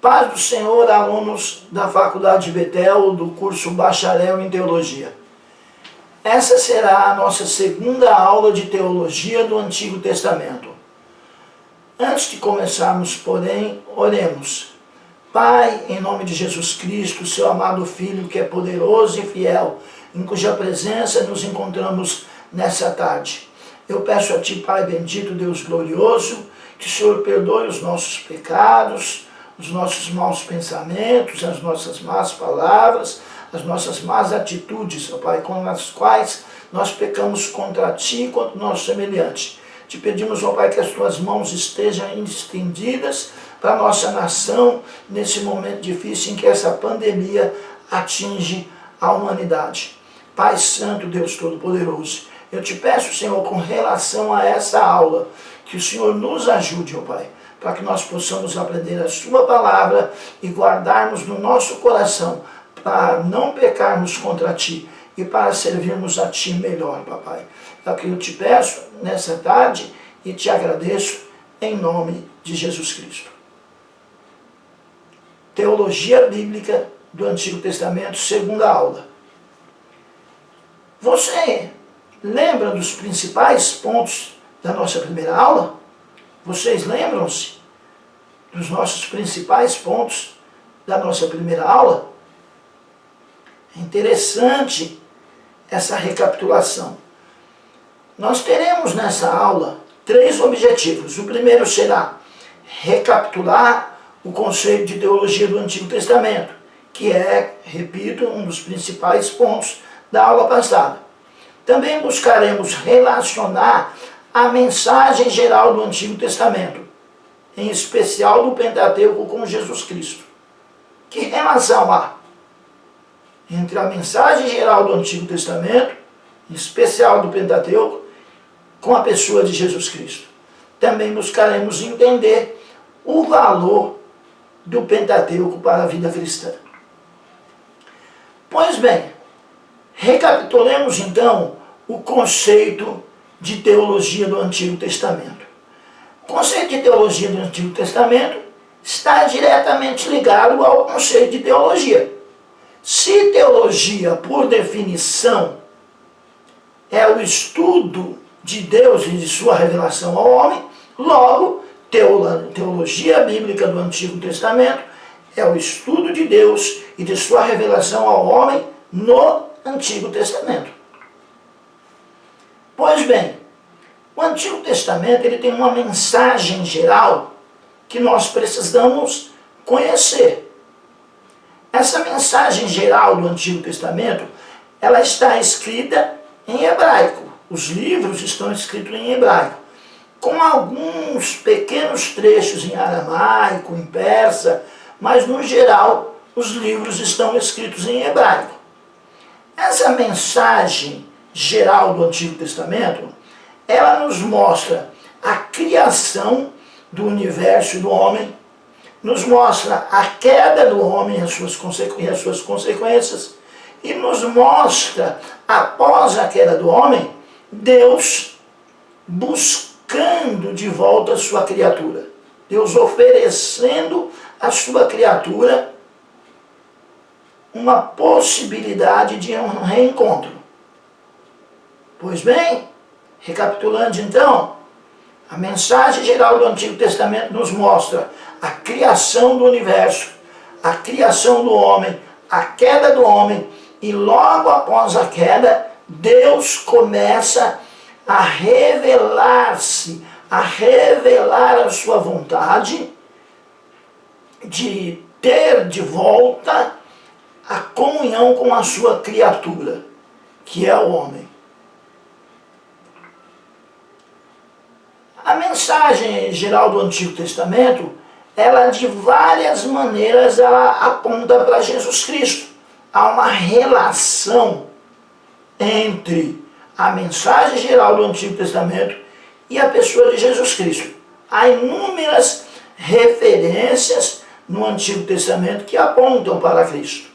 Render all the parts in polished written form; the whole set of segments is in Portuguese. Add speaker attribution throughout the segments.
Speaker 1: Paz do Senhor, alunos da Faculdade de Betel, do curso Bacharel em Teologia. Essa será a nossa segunda aula de Teologia do Antigo Testamento. Antes de começarmos, porém, oremos. Pai, em nome de Jesus Cristo, seu amado Filho, que é poderoso e fiel, em cuja presença nos encontramos nessa tarde. Eu peço a Ti, Pai bendito, Deus glorioso, que o Senhor perdoe os nossos pecados, os nossos maus pensamentos, as nossas más palavras, as nossas más atitudes, ó Pai, com as quais nós pecamos contra Ti e contra o nosso semelhante. Te pedimos, ó Pai, que as Tuas mãos estejam estendidas para a nossa nação nesse momento difícil em que essa pandemia atinge a humanidade. Pai Santo, Deus Todo-Poderoso, eu te peço, Senhor, com relação a essa aula, que o Senhor nos ajude, ó Pai, para que nós possamos aprender a Sua palavra e guardarmos no nosso coração, para não pecarmos contra Ti e para servirmos a Ti melhor, Papai. É o que eu te peço nessa tarde e te agradeço em nome de Jesus Cristo. Teologia Bíblica do Antigo Testamento, segunda aula. Você lembra dos principais pontos da nossa primeira aula? Vocês lembram-se dos nossos principais pontos da nossa primeira aula? É interessante essa recapitulação. Nós teremos nessa aula 3 objetivos. O primeiro será recapitular o conceito de teologia do Antigo Testamento, que é, repito, um dos principais pontos da aula passada. Também buscaremos relacionar a mensagem geral do Antigo Testamento, em especial do Pentateuco, com Jesus Cristo. Que relação há entre a mensagem geral do Antigo Testamento, em especial do Pentateuco, com a pessoa de Jesus Cristo? Também buscaremos entender o valor do Pentateuco para a vida cristã. Pois bem, recapitulemos então o conceito de teologia do Antigo Testamento. O conceito de teologia do Antigo Testamento está diretamente ligado ao conceito de teologia. Se teologia, por definição, é o estudo de Deus e de sua revelação ao homem, logo, teologia bíblica do Antigo Testamento é o estudo de Deus e de sua revelação ao homem no Antigo Testamento. Pois bem, o Antigo Testamento ele tem uma mensagem geral que nós precisamos conhecer. Essa mensagem geral do Antigo Testamento, ela está escrita em hebraico. Os livros estão escritos em hebraico, com alguns pequenos trechos em aramaico, em persa, mas no geral os livros estão escritos em hebraico. Essa mensagem geral do Antigo Testamento, ela nos mostra a criação do universo e do homem, nos mostra a queda do homem e as suas consequências, e nos mostra, após a queda do homem, Deus buscando de volta a sua criatura. Deus oferecendo à sua criatura uma possibilidade de um reencontro. Pois bem, recapitulando então, a mensagem geral do Antigo Testamento nos mostra a criação do universo, a criação do homem, a queda do homem, e logo após a queda, Deus começa a revelar-se, a revelar a sua vontade de ter de volta a comunhão com a sua criatura, que é o homem. A mensagem geral do Antigo Testamento, ela de várias maneiras ela aponta para Jesus Cristo. Há uma relação entre a mensagem geral do Antigo Testamento e a pessoa de Jesus Cristo. Há inúmeras referências no Antigo Testamento que apontam para Cristo.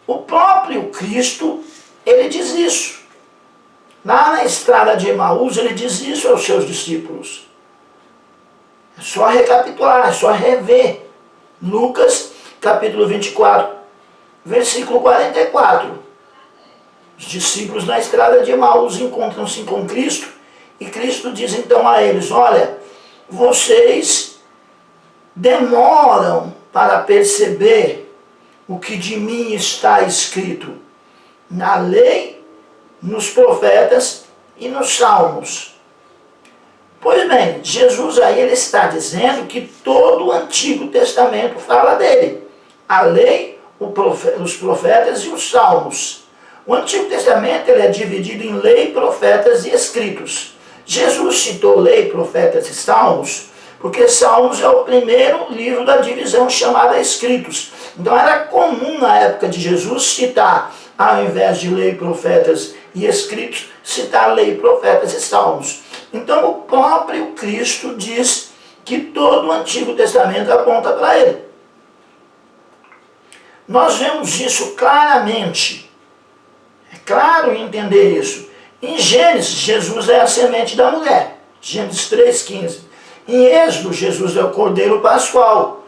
Speaker 1: O próprio Cristo, ele diz isso. Lá na estrada de Emaús, ele diz isso aos seus discípulos. É só recapitular, é só rever Lucas, capítulo 24, versículo 44. Os discípulos na estrada de Emaús encontram-se com Cristo e Cristo diz então a eles: olha, vocês demoram para perceber o que de mim está escrito na lei, nos profetas e nos salmos. Pois bem, Jesus aí ele está dizendo que todo o Antigo Testamento fala dele. A lei, os profetas e os salmos. O Antigo Testamento ele é dividido em lei, profetas e escritos. Jesus citou lei, profetas e salmos, porque Salmos é o primeiro livro da divisão chamada Escritos. Então era comum na época de Jesus citar, ao invés de lei, profetas e escritos, citar lei, profetas e salmos. Então o próprio Cristo diz que todo o Antigo Testamento aponta para ele. Nós vemos isso claramente. É claro entender isso. Em Gênesis, Jesus é a semente da mulher. Gênesis 3,15. Em Êxodo, Jesus é o Cordeiro Pascual.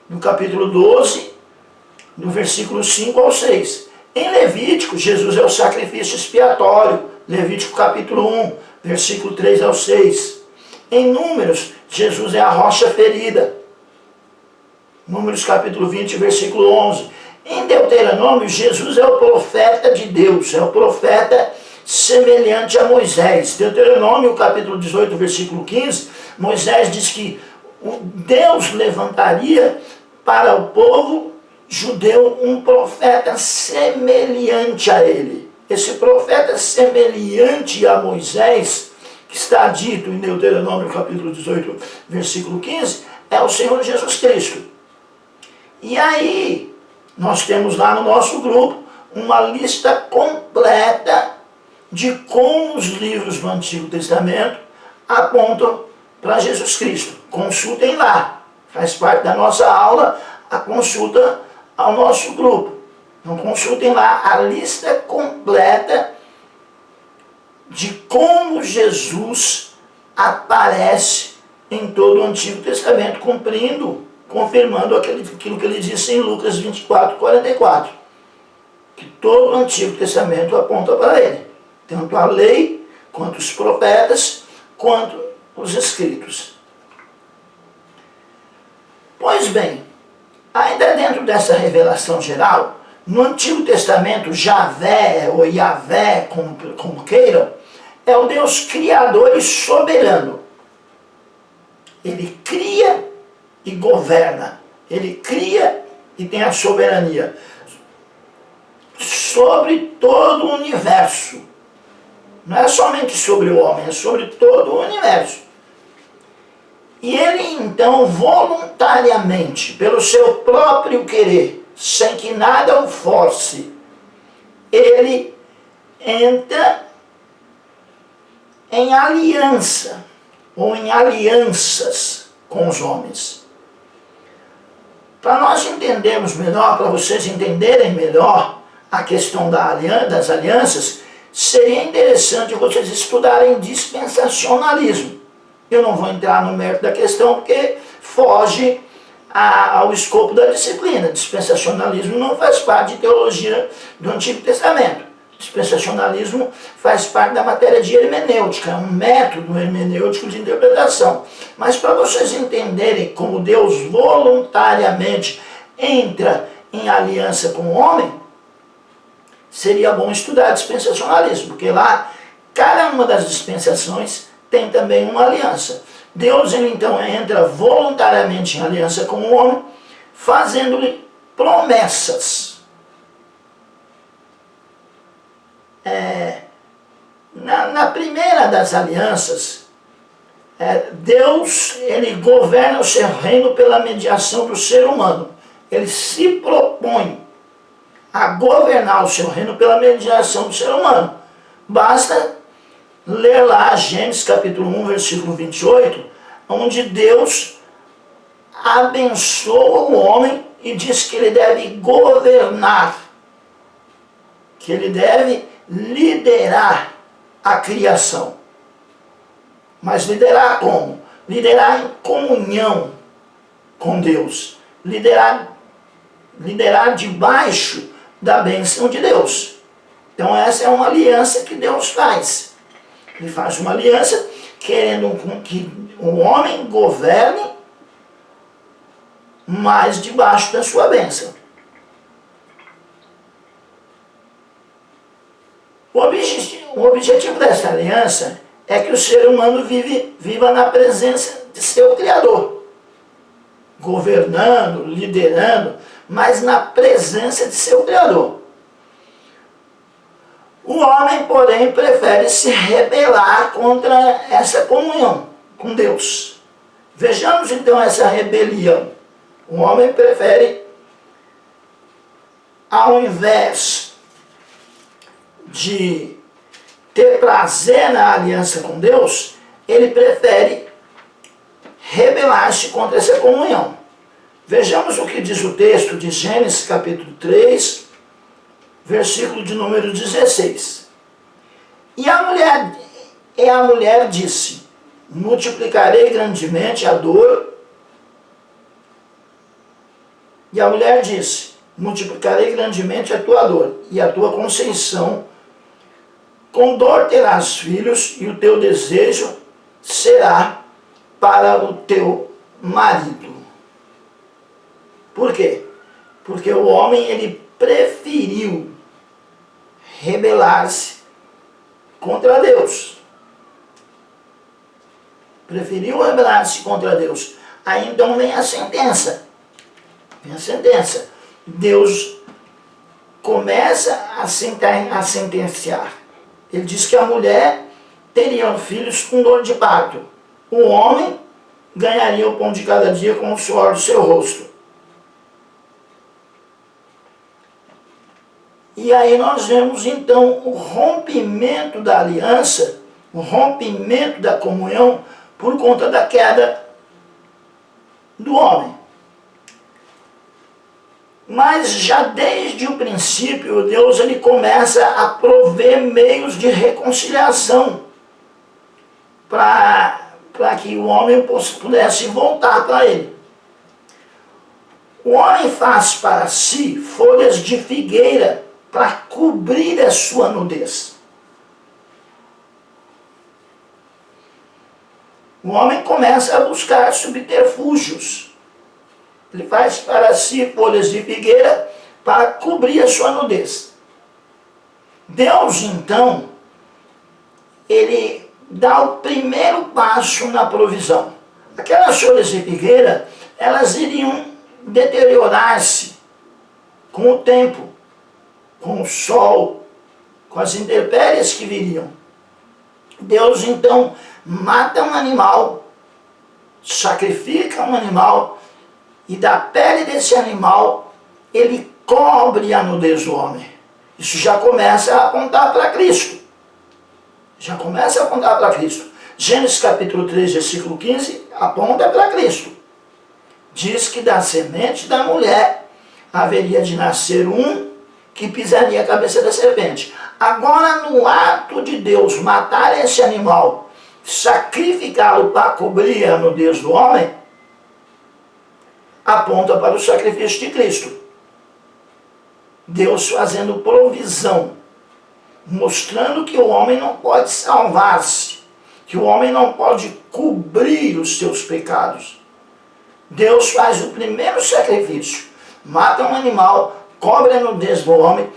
Speaker 1: No capítulo 12, do versículo 5 ao 6. Em Levítico, Jesus é o sacrifício expiatório. Levítico capítulo 1, versículo 3 ao 6. Em Números, Jesus é a rocha ferida. Números capítulo 20, versículo 11. Em Deuteronômio, Jesus é o profeta de Deus, é o profeta semelhante a Moisés. Deuteronômio capítulo 18, versículo 15, Moisés diz que Deus levantaria para o povo judeu um profeta semelhante a ele. Esse profeta semelhante a Moisés, que está dito em Deuteronômio capítulo 18, versículo 15, é o Senhor Jesus Cristo. E aí, nós temos lá no nosso grupo uma lista completa de como os livros do Antigo Testamento apontam para Jesus Cristo. Consultem lá. Faz parte da nossa aula a consulta ao nosso grupo. Então consultem lá a lista completa de como Jesus aparece em todo o Antigo Testamento, confirmando aquilo que ele disse em Lucas 24, 44. Que todo o Antigo Testamento aponta para ele. Tanto a lei, quanto os profetas, quanto os escritos. Pois bem, ainda dentro dessa revelação geral, no Antigo Testamento, Javé, ou Yavé, como queiram, é o Deus criador e soberano. Ele cria e governa. Ele cria e tem a soberania sobre todo o universo. Não é somente sobre o homem, é sobre todo o universo. E ele então, voluntariamente, pelo seu próprio querer, sem que nada o force, ele entra em aliança, ou em alianças com os homens. Para nós entendermos melhor, para vocês entenderem melhor a questão das alianças, seria interessante vocês estudarem dispensacionalismo. Eu não vou entrar no mérito da questão porque foge ao escopo da disciplina. Dispensacionalismo não faz parte de teologia do Antigo Testamento. Dispensacionalismo faz parte da matéria de hermenêutica, é um método hermenêutico de interpretação. Mas para vocês entenderem como Deus voluntariamente entra em aliança com o homem, seria bom estudar dispensacionalismo, porque lá cada uma das dispensações tem também uma aliança. Deus ele então entra voluntariamente em aliança com o homem, fazendo-lhe promessas. Na primeira das alianças, Deus ele governa o seu reino pela mediação do ser humano. Ele se propõe a governar o seu reino pela mediação do ser humano. Basta ler lá Gênesis capítulo 1, versículo 28, onde Deus abençoa o homem e diz que ele deve governar, que ele deve liderar a criação. Mas liderar como? Liderar em comunhão, com Deus. Liderar debaixo da bênção de Deus. Então essa é uma aliança que Deus faz. Ele faz uma aliança querendo que o homem governe, mas debaixo da sua bênção. O objetivo dessa aliança é que o ser humano viva na presença de seu Criador, governando, liderando, mas na presença de seu Criador. O homem, porém, prefere se rebelar contra essa comunhão com Deus. Vejamos então essa rebelião. O homem prefere, ao invés de ter prazer na aliança com Deus, ele prefere rebelar-se contra essa comunhão. Vejamos o que diz o texto de Gênesis capítulo 3, versículo de número 16. E a mulher disse: multiplicarei grandemente a dor. E a mulher disse: multiplicarei grandemente a tua dor e a tua conceição. Com dor terás filhos, e o teu desejo será para o teu marido. Por quê? Porque o homem, ele preferiu rebelar-se contra Deus. Preferiu rebelar-se contra Deus. Aí então vem a sentença. Deus começa a sentenciar. Ele diz que a mulher teria filhos com dor de parto. O homem ganharia o pão de cada dia com o suor do seu rosto. E aí nós vemos então o rompimento da aliança, o rompimento da comunhão por conta da queda do homem. Mas já desde o princípio, Deus ele começa a prover meios de reconciliação para que o homem pudesse voltar para ele. O homem faz para si folhas de figueira para cobrir a sua nudez. O homem começa a buscar subterfúgios. Ele faz para si folhas de figueira para cobrir a sua nudez. Deus, então, ele dá o primeiro passo na provisão. Aquelas folhas de figueira, elas iriam deteriorar-se com o tempo, com o sol, com as intempéries que viriam. Deus, então, mata um animal, sacrifica um animal, e da pele desse animal, ele cobre a nudez do homem. Isso já começa a apontar para Cristo. Gênesis capítulo 3, versículo 15, aponta para Cristo. Diz que da semente da mulher haveria de nascer um que pisaria a cabeça da serpente. Agora, no ato de Deus matar esse animal, sacrificá-lo para cobrir a nudez do homem, aponta para o sacrifício de Cristo. Deus fazendo provisão, mostrando que o homem não pode salvar-se, que o homem não pode cobrir os seus pecados. Deus faz o primeiro sacrifício, mata um animal, cobre a nudez do homem,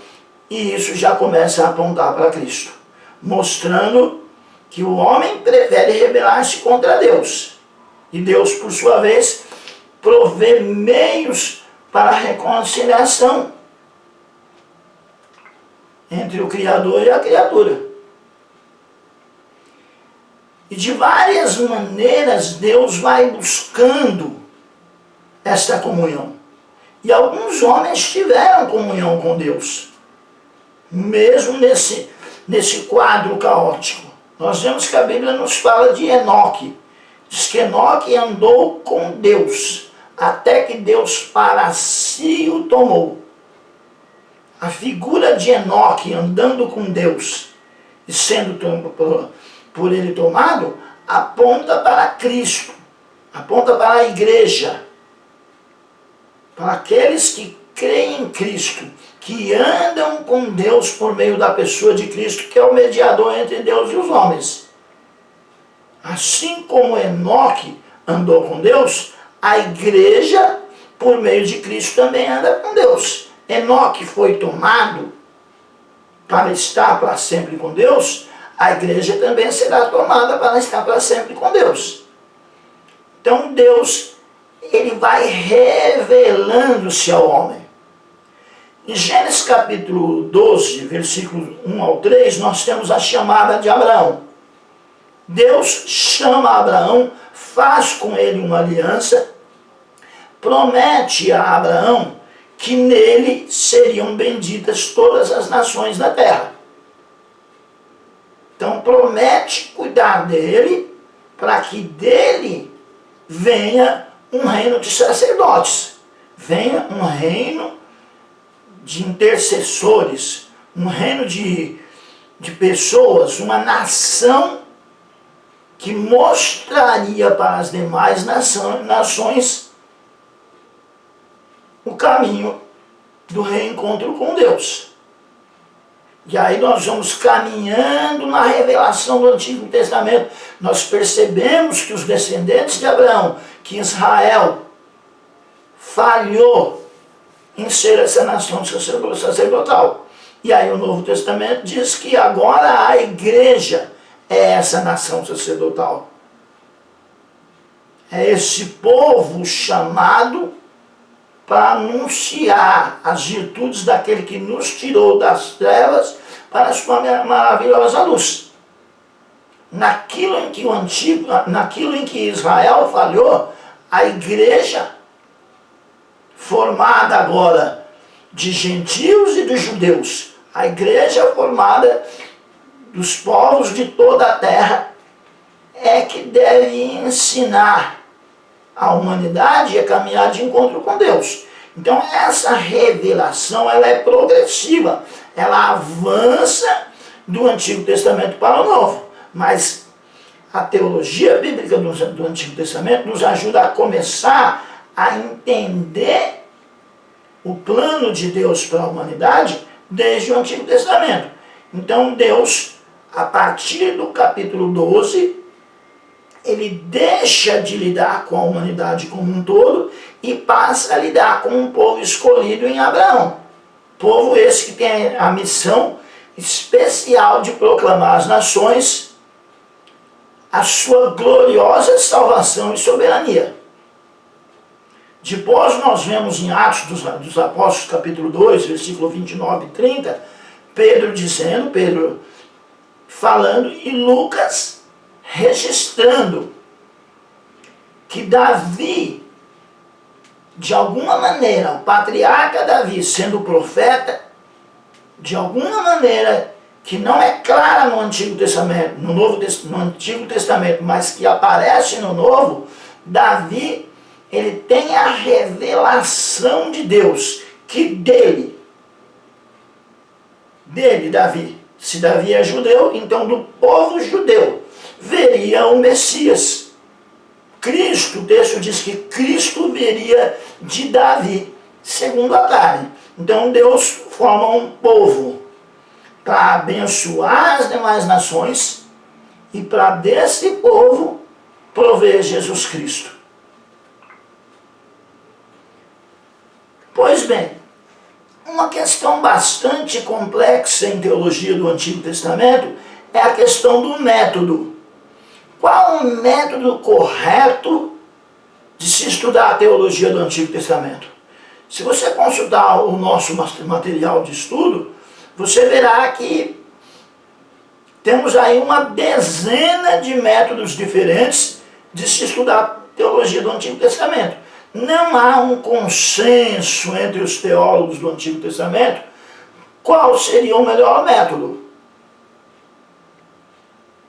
Speaker 1: e isso já começa a apontar para Cristo, mostrando que o homem prefere rebelar-se contra Deus. E Deus, por sua vez, provê meios para a reconciliação entre o Criador e a criatura. E de várias maneiras Deus vai buscando esta comunhão. E alguns homens tiveram comunhão com Deus, mesmo nesse quadro caótico. Nós vemos que a Bíblia nos fala de Enoque. Diz que Enoque andou com Deus, até que Deus para si o tomou. A figura de Enoque andando com Deus e sendo por ele tomado, aponta para Cristo, aponta para a igreja. para aqueles que creem em Cristo, que andam com Deus por meio da pessoa de Cristo, que é o mediador entre Deus e os homens. Assim como Enoque andou com Deus, a igreja, por meio de Cristo, também anda com Deus. Enoque foi tomado para estar para sempre com Deus, a igreja também será tomada para estar para sempre com Deus. Então Deus, ele vai revelando-se ao homem. Em Gênesis capítulo 12, versículos 1 ao 3, nós temos a chamada de Abraão. Deus chama Abraão, faz com ele uma aliança, promete a Abraão que nele seriam benditas todas as nações da terra. Então promete cuidar dele, para que dele venha um reino de sacerdotes, venha um reino de intercessores, um reino de pessoas, uma nação que mostraria para as demais nações o caminho do reencontro com Deus. E aí nós vamos caminhando na revelação do Antigo Testamento. Nós percebemos que os descendentes de Abraão, que Israel falhou em ser essa nação sacerdotal. E aí o Novo Testamento diz que agora a igreja é essa nação sacerdotal. É esse povo chamado para anunciar as virtudes daquele que nos tirou das trevas para a sua maravilhosa luz. Naquilo em que Israel falhou, a igreja, formada agora de gentios e de judeus, a igreja formada dos povos de toda a terra, é que deve ensinar a humanidade a caminhar de encontro com Deus. Então essa revelação, ela é progressiva, ela avança do Antigo Testamento para o Novo, mas a teologia bíblica do Antigo Testamento nos ajuda a começar a entender o plano de Deus para a humanidade desde o Antigo Testamento. Então Deus, a partir do capítulo 12, ele deixa de lidar com a humanidade como um todo e passa a lidar com um povo escolhido em Abraão. Povo esse que tem a missão especial de proclamar às nações a sua gloriosa salvação e soberania. Depois nós vemos em Atos dos Apóstolos, capítulo 2, versículo 29 e 30, Pedro falando, e Lucas registrando que Davi, de alguma maneira, o patriarca Davi, sendo profeta, de alguma maneira que não é clara no Antigo Testamento, no Antigo Testamento, mas que aparece no Novo, Davi, ele tem a revelação de Deus, que dele, Davi, se Davi é judeu, então do povo judeu, veria o Messias. Cristo, o texto diz que Cristo viria de Davi, segundo a carne. Então Deus forma um povo para abençoar as demais nações e para desse povo prover Jesus Cristo. Pois bem, uma questão bastante complexa em teologia do Antigo Testamento é a questão do método. Qual o método correto de se estudar a teologia do Antigo Testamento? Se você consultar o nosso material de estudo, você verá que temos aí uma dezena de métodos diferentes de se estudar a teologia do Antigo Testamento. Não há um consenso entre os teólogos do Antigo Testamento qual seria o melhor método.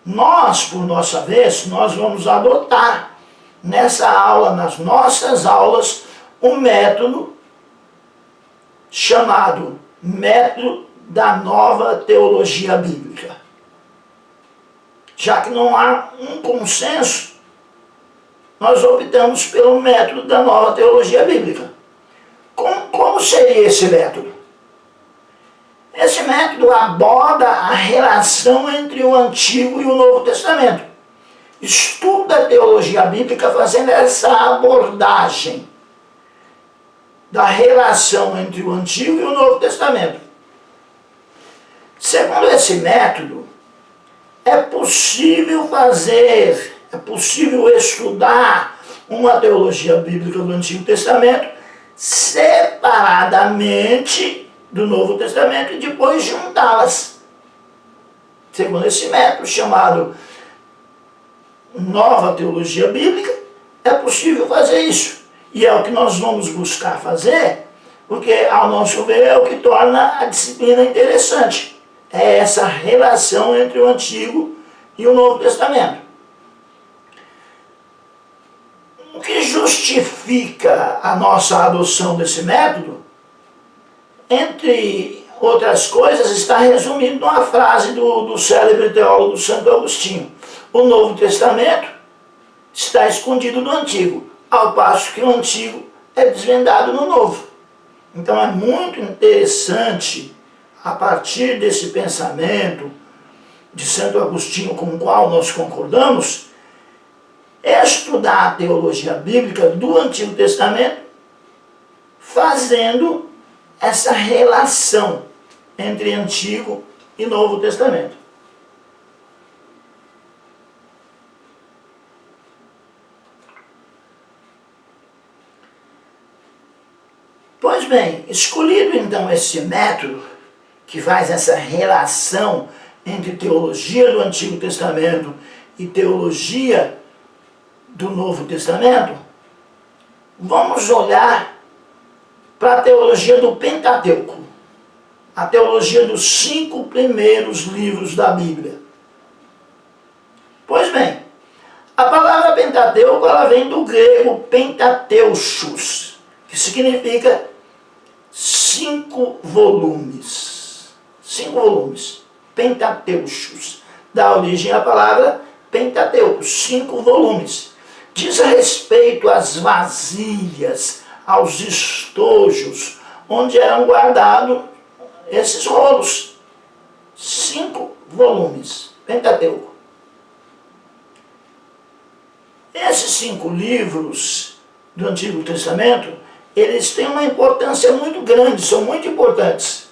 Speaker 1: Nós, por nossa vez, nós vamos adotar nessa aula, nas nossas aulas, um método chamado método da nova teologia bíblica. Já que não há um consenso, nós optamos pelo método da nova teologia bíblica. Como seria esse método? Esse método aborda a relação entre o Antigo e o Novo Testamento. Estuda a teologia bíblica fazendo essa abordagem da relação entre o Antigo e o Novo Testamento. Segundo esse método, é possível estudar uma teologia bíblica do Antigo Testamento separadamente do Novo Testamento e depois juntá-las. Segundo esse método chamado Nova Teologia Bíblica, é possível fazer isso. E é o que nós vamos buscar fazer, porque, ao nosso ver, é o que torna a disciplina interessante. É essa relação entre o Antigo e o Novo Testamento. O que justifica a nossa adoção desse método, entre outras coisas, está resumido numa frase do célebre teólogo Santo Agostinho: o Novo Testamento está escondido no Antigo, ao passo que o Antigo é desvendado no Novo. Então é muito interessante, a partir desse pensamento de Santo Agostinho com o qual nós concordamos, estudar a teologia bíblica do Antigo Testamento, fazendo essa relação entre Antigo e Novo Testamento. Pois bem, escolhido então esse método, que faz essa relação entre teologia do Antigo Testamento e teologia do Novo Testamento, vamos olhar para a teologia do Pentateuco, a teologia dos 5 primeiros livros da Bíblia. Pois bem, a palavra Pentateuco, ela vem do grego pentateuchos, que significa 5 volumes. 5 volumes, pentateuchos, dá origem à palavra Pentateuco, 5 volumes. Diz a respeito às vasilhas, aos estojos, onde eram guardados esses rolos. 5 volumes, Pentateuco. Esses 5 livros do Antigo Testamento, eles têm uma importância muito grande, são muito importantes,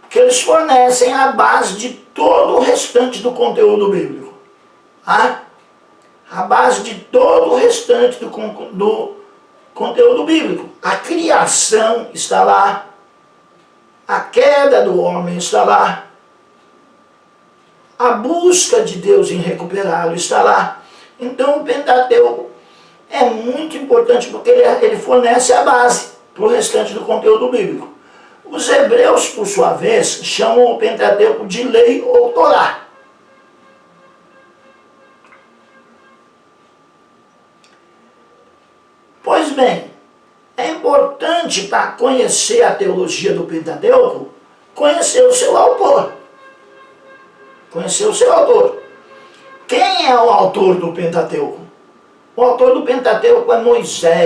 Speaker 1: porque eles fornecem a base de todo o restante do conteúdo bíblico. A base de todo o restante do conteúdo bíblico. A criação está lá, a queda do homem está lá, a busca de Deus em recuperá-lo está lá. Então o Pentateuco é muito importante porque ele fornece a base para o restante do conteúdo bíblico. Os hebreus, por sua vez, chamam o Pentateuco de lei ou Torá. Pois bem, é importante para conhecer a teologia do Pentateuco, conhecer o seu autor. Conhecer o seu autor. Quem é o autor do Pentateuco? O autor do Pentateuco é Moisés.